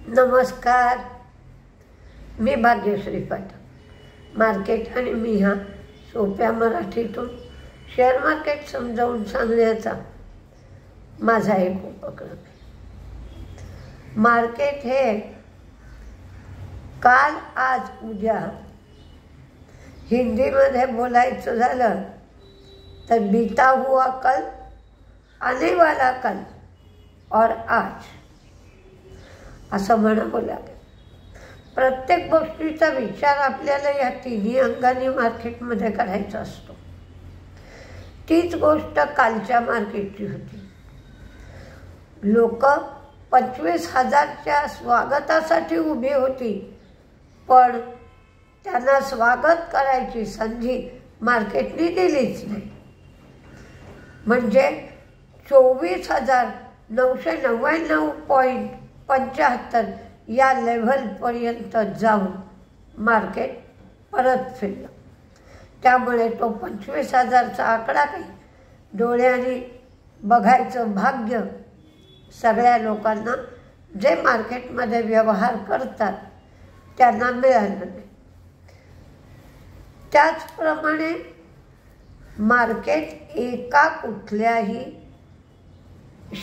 नमस्कार, मी भाग्यश्री पाठक. मार्केट आणि मी हा सोप्या मराठीतून शेअर मार्केट समजावून सांगण्याचा माझा एक उपक्रम आहे. मार्केट हे काल आज उद्या हिंदीमध्ये बोलायचं झालं तर बीता हुआ कल, आने वाला कल और आज असं म्हणावं लागेल. प्रत्येक गोष्टीचा विचार आपल्याला या तिन्ही अंगाने मार्केटमध्ये करायचा असतो. तीच गोष्ट कालच्या मार्केटची होती. लोक 25,000च्या स्वागतासाठी उभी होती, पण त्यांना स्वागत करायची संधी मार्केटने दिलीच नाही. म्हणजे 24,999.75 या लेव्हलपर्यंत जाऊन मार्केट परत फिरलं. त्यामुळे तो 25,000चा आकडा काही डोळ्यांनी बघायचं भाग्य सगळ्या लोकांना जे मार्केटमध्ये व्यवहार करतात त्यांना मिळालं नाही. त्याचप्रमाणे मार्केट एका कुठल्याही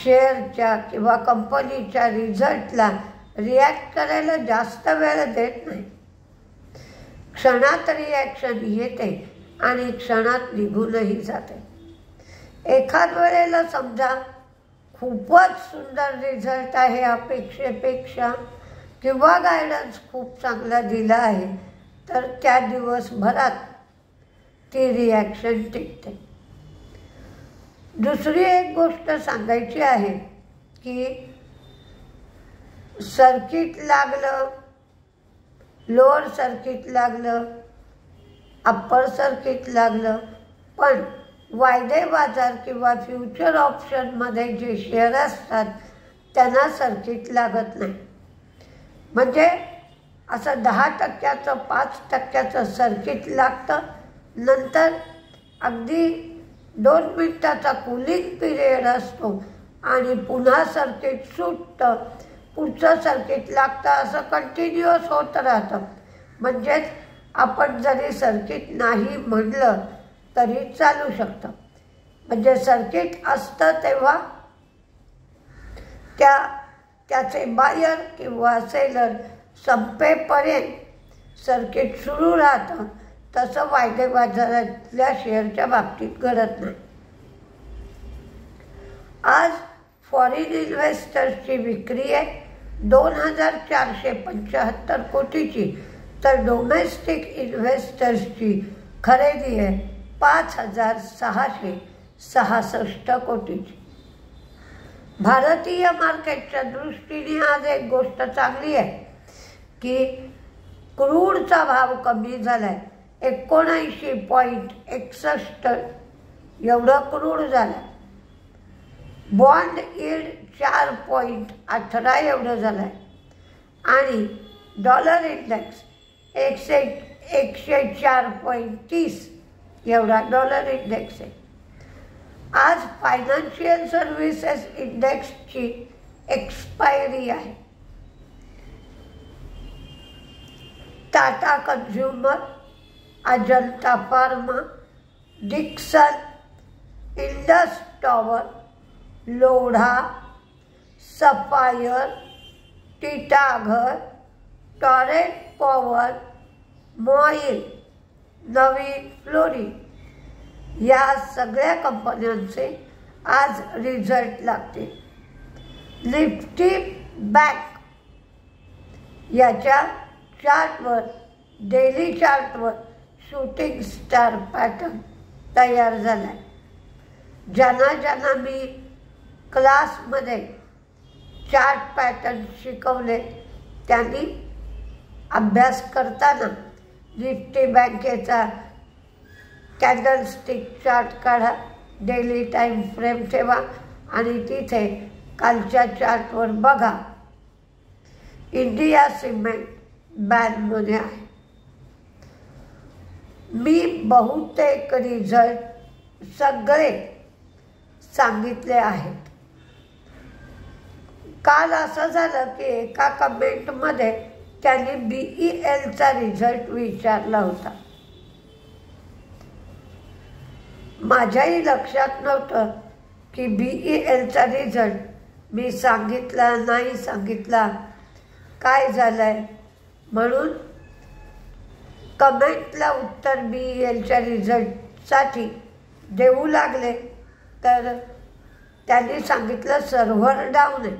शेअरच्या किंवा कंपनीच्या रिझल्टला रिॲक्ट करायला जास्त वेळ देत नाही. क्षणात रिॲक्शन येते आणि क्षणात निघूनही जाते. एखाद वेळेला समजा खूपच सुंदर रिझल्ट आहे अपेक्षेपेक्षा किंवा गायडन्स खूप चांगला दिला आहे तर त्या दिवसभरात ती रिॲक्शन टिकते. दुसरी एक गोष्ट सांगायची आहे की सर्किट लागलं, लोअर सर्किट लागलं, अप्पर सर्किट लागलं, पण वायदे बाजार किंवा फ्युचर ऑप्शनमध्ये जे शेअर असतात त्यांना सर्किट लागत नाही. म्हणजे असं 10%, 5% सर्किट लागतं. नंतर अगदी 2 मिनिटाचा कूलिंग पिरियड असतो आणि पुन्हा सर्किट सुटतं, पुढचं सर्किट लागतं, असं कंटिन्युअस होत राहतं. म्हणजेच आपण जरी सर्किट नाही म्हणलं तरी चालू शकतं. म्हणजे सर्किट असतं तेव्हा त्याचे बायर किंवा सेलर संपेपर्यंत सर्किट सुरू राहतं. तसं वायदे बाजारातल्या शेअरच्या बाबतीत घडत नाही. आज फॉरेन इन्व्हेस्टर्सची विक्री आहे 2,475 कोटीची, तर डोमेस्टिक इन्व्हेस्टर्सची खरेदी आहे 5,666 कोटीची. भारतीय मार्केटच्या दृष्टीने आज एक गोष्ट चांगली आहे की क्रूडचा भाव कमी झाला आहे. 79.61 एवढं क्रूड झालं. बॉन्ड यील्ड 4.18 एवढं झालं आहे आणि डॉलर इंडेक्स 104.30 एवढा डॉलर इंडेक्स आहे. आज फायनान्शियल सर्व्हिसेस इंडेक्सची एक्सपायरी आहे. Tata consumer, Ajanta pharma, Dixon, Indus tower, Lodha, Sapphire, Titagarh, Torrent Power, MOIL, Navin fluorine या सगळ्या कंपन्यांचे आज रिझल्ट लागतील. निफ्टी बँक याच्या चार्टवर, डेली चार्टवर शूटिंग स्टार पॅटर्न तयार झाला आहे. ज्यांना मी क्लासमध्ये चार्ट पॅटर्न शिकवले त्यांनी अभ्यास करताना निफ्टी बँकेचा कॅन्डलस्टिक चार्ट काढा, डेली टाईम फ्रेम ठेवा आणि तिथे कालच्या चार्टवर बघा इंडिया सिमेंट बॅनमध्ये आहे. मी बहुतेक रिझल्ट सगळे सांगितले आहेत. काल असं झालं की एका कमेंटमध्ये त्यांनी BELचा रिझल्ट विचारला होता. माझ्याही लक्षात नव्हतं की BELचा रिझल्ट मी सांगितला नाही सांगितला, काय झालंय, म्हणून कमेंटला उत्तर BELच्या रिझल्टसाठी देऊ लागले. तर त्यांनी सांगितलं सर्व्हर डाऊन आहे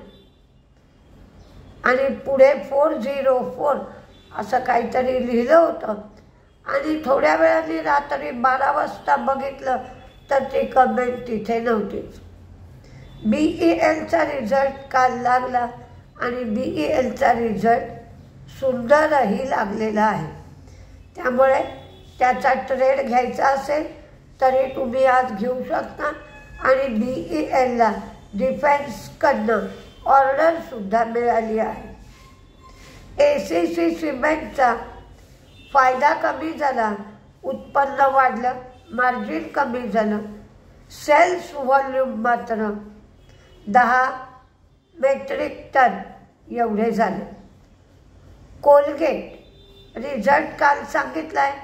आणि पुढे 404 असं काहीतरी लिहिलं होतं. आणि थोड्या वेळाने रात्री 12 वाजता बघितलं तर ती कमेंट तिथे नव्हतीच. BELचा रिझल्ट काल लागला आणि BELचा रिझल्ट सुंदरही लागलेला आहे. त्यामुळे त्याचा ट्रेड घ्यायचा असेल तरी तुम्ही आज घेऊ शकता. आणि BELला डिफेन्सकडनं ऑर्डरसुद्धा मिळाली आहे. ACC सिमेंटचा फायदा कमी झाला, उत्पन्न वाढलं, मार्जिन कमी झालं. सेल्स व्हॉल्यूम मात्र 10 मेट्रिक टन एवढे झाले. कोलगेट रिझल्ट काल सांगितला आहे,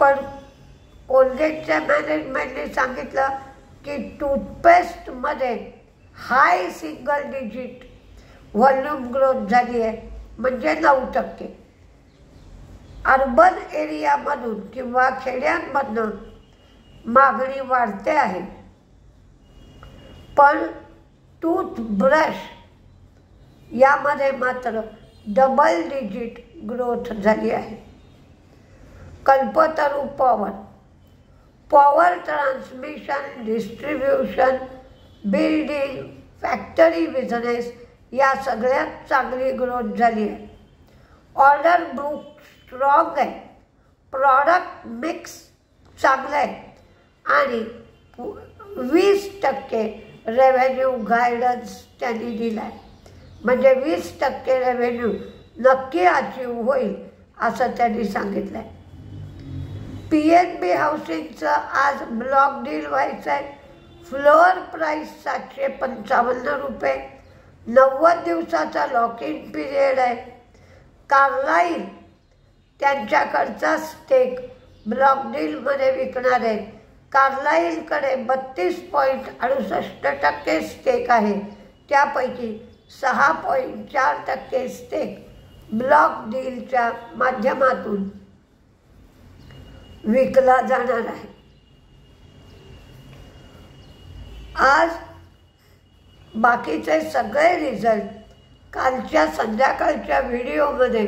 पण कोलगेटच्या मॅनेजमेंटने सांगितलं की टूथपेस्टमध्ये हाय सिंगल डिजिट व्हॉल्यूम ग्रोथ झाली आहे, म्हणजे 9%. अर्बन एरियामधून किंवा खेड्यांमधनं मागणी वाढते आहे, पण टूथब्रश यामध्ये मात्र डबल डिजिट ग्रोथ झाली आहे. Kalpataru power transmission, distribution, building, factory business या सगळ्यात चांगली ग्रोथ झाली आहे. ऑर्डर बुक स्ट्रॉंग आहे, प्रॉडक्ट मिक्स चांगलं आहे आणि 20% रेव्हेन्यू गायडन्स त्यांनी दिला आहे. म्हणजे 20% रेव्हेन्यू नक्की अचीव होईल असं त्यांनी सांगितलं आहे. PNB हाऊसिंगचं आज ब्लॉक डील व्हायचं आहे. फ्लोअर प्राईस 755 रुपये. 90 दिवसाचा लॉक इन पिरियड आहे. कार्लाईल त्यांच्याकडचा स्टेक ब्लॉक डीलमध्ये विकणार आहेत. कार्लाईलकडे 32.68% स्टेक आहे, त्यापैकी 6.4% स्टेक ब्लॉक डीलच्या माध्यमातून विकला जाणार आहे. आज बाकीचे सगळे रिझल्ट कालच्या संध्याकाळच्या व्हिडिओमध्ये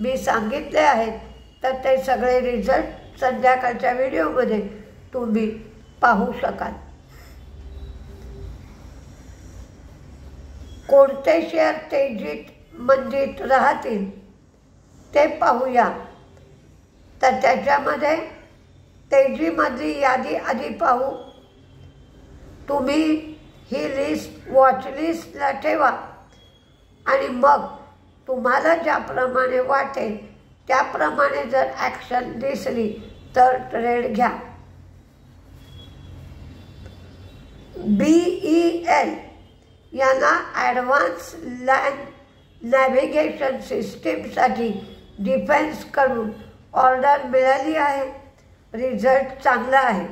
मी सांगितले आहेत, तर ते सगळे रिझल्ट संध्याकाळच्या व्हिडिओमध्ये तुम्ही पाहू शकाल. कोणते शेअर तेजीत मंदीत राहतील ते पाहूया. तर त्याच्यामध्ये तेजीमधली यादी आधी पाहू. तुम्ही ही लिस्ट वॉच लिस्टला ठेवा आणि मग तुम्हाला ज्याप्रमाणे वाटेल त्याप्रमाणे जर ॲक्शन दिसली तर ट्रेड घ्या. BEL यांना ॲडव्हान्स लँड नॅव्हिगेशन सिस्टीमसाठी डिफेन्सकडून ऑर्डर मिळाली आहे. रिझल्ट चांगला आहे.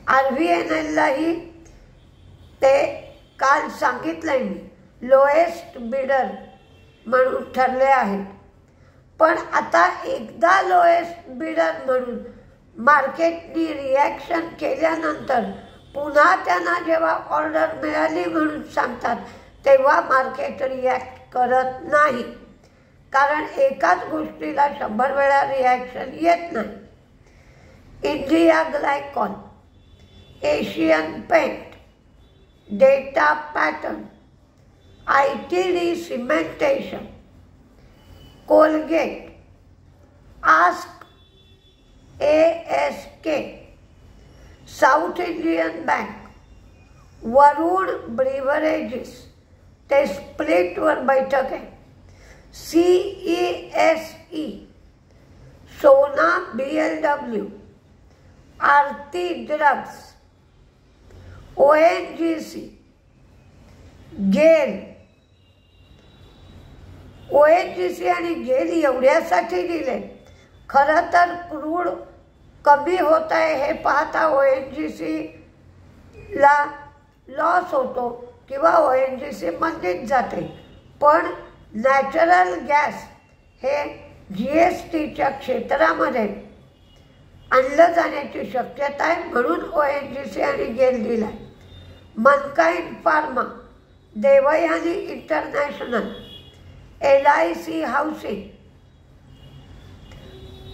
RVNLलाही ते काल सांगितलंय मी, लोएस्ट बिडर म्हणून ठरले आहेत. पण आता एकदा लोएस्ट बिडर म्हणून मार्केटनी रिॲक्शन केल्यानंतर पुन्हा त्यांना जेव्हा ऑर्डर मिळाली म्हणून सांगतात तेव्हा मार्केट रिॲक्ट करत नाही, कारण एकाच गोष्टीला 100 वेळा रिॲक्शन येत नाही. India Glycol, Asian Paint, Data Pattern, ITD cementation, Colgate, ask ASK, South Indian bank, Varun beverages ते स्प्लिटवर बैठक आहे. CESE, Sona BLW, Aarti drugs, ONGC, GAIL, ONGC आणि गेल एवढ्यासाठी दिले. खरं तर क्रूड कमी होत आहे हे पाहता ONGCला लॉस होतो किंवा ONGC मंदीत जाते. पण नॅचरल गॅस हे GSTच्या क्षेत्रामध्ये आणलं जाण्याची शक्यता आहे, म्हणून ONGC आणि गेल दिला. Mankind pharma, Devyani international, LIC housing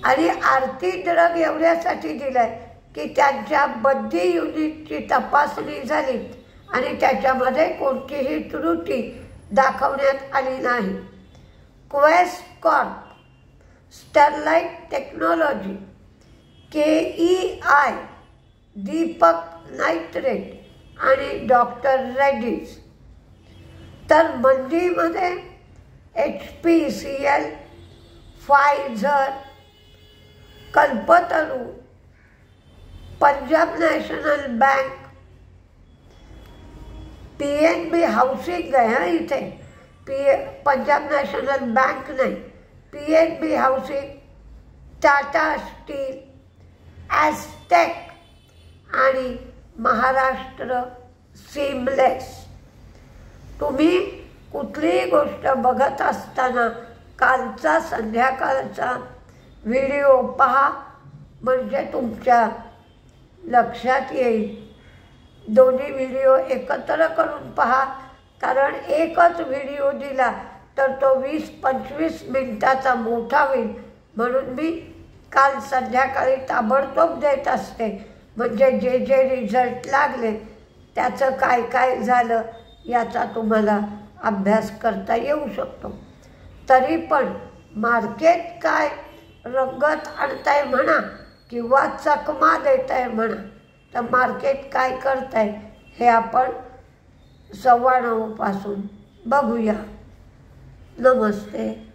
आणि आरती ड्रग एवढ्यासाठी दिलाय की त्यांच्या बद्दी युनिटची तपासणी झाली आणि त्याच्यामध्ये कोणतीही त्रुटी दाखवण्यात आली नाही. Quest Corp, Sterlite technology, KEI, Deepak nitrate आणि डॉक्टर रेड्डीज. तर मंदीमध्ये HPCL, Pfizer, Kalpataru, Punjab national bank, PNB housing आहे इथे, पंजाब नॅशनल बँक नाही, PNB हाऊसिंग, टाटा स्टील, ॲस्टेक आणि महाराष्ट्र सीमलेस. तुम्ही कुठलीही गोष्ट बघत असताना कालचा संध्याकाळचा व्हिडिओ पहा, म्हणजे तुमच्या लक्षात येईल. दोन्ही व्हिडिओ एकत्र करून पहा, कारण एकच व्हिडिओ दिला तर तो 20-25 मिनिटाचा मोठा होईल. म्हणून मी काल संध्याकाळी ताबडतोब देत असते, म्हणजे जे जे रिझल्ट लागले त्याचं काय काय झालं याचा तुम्हाला अभ्यास करता येऊ शकतो. तरी पण मार्केट काय रंगत आणताय म्हणा किंवा चकमा देत आहे म्हणा, तर मार्केट काय करत आहे हे आपण 9:15 पासून बघूया. नमस्ते.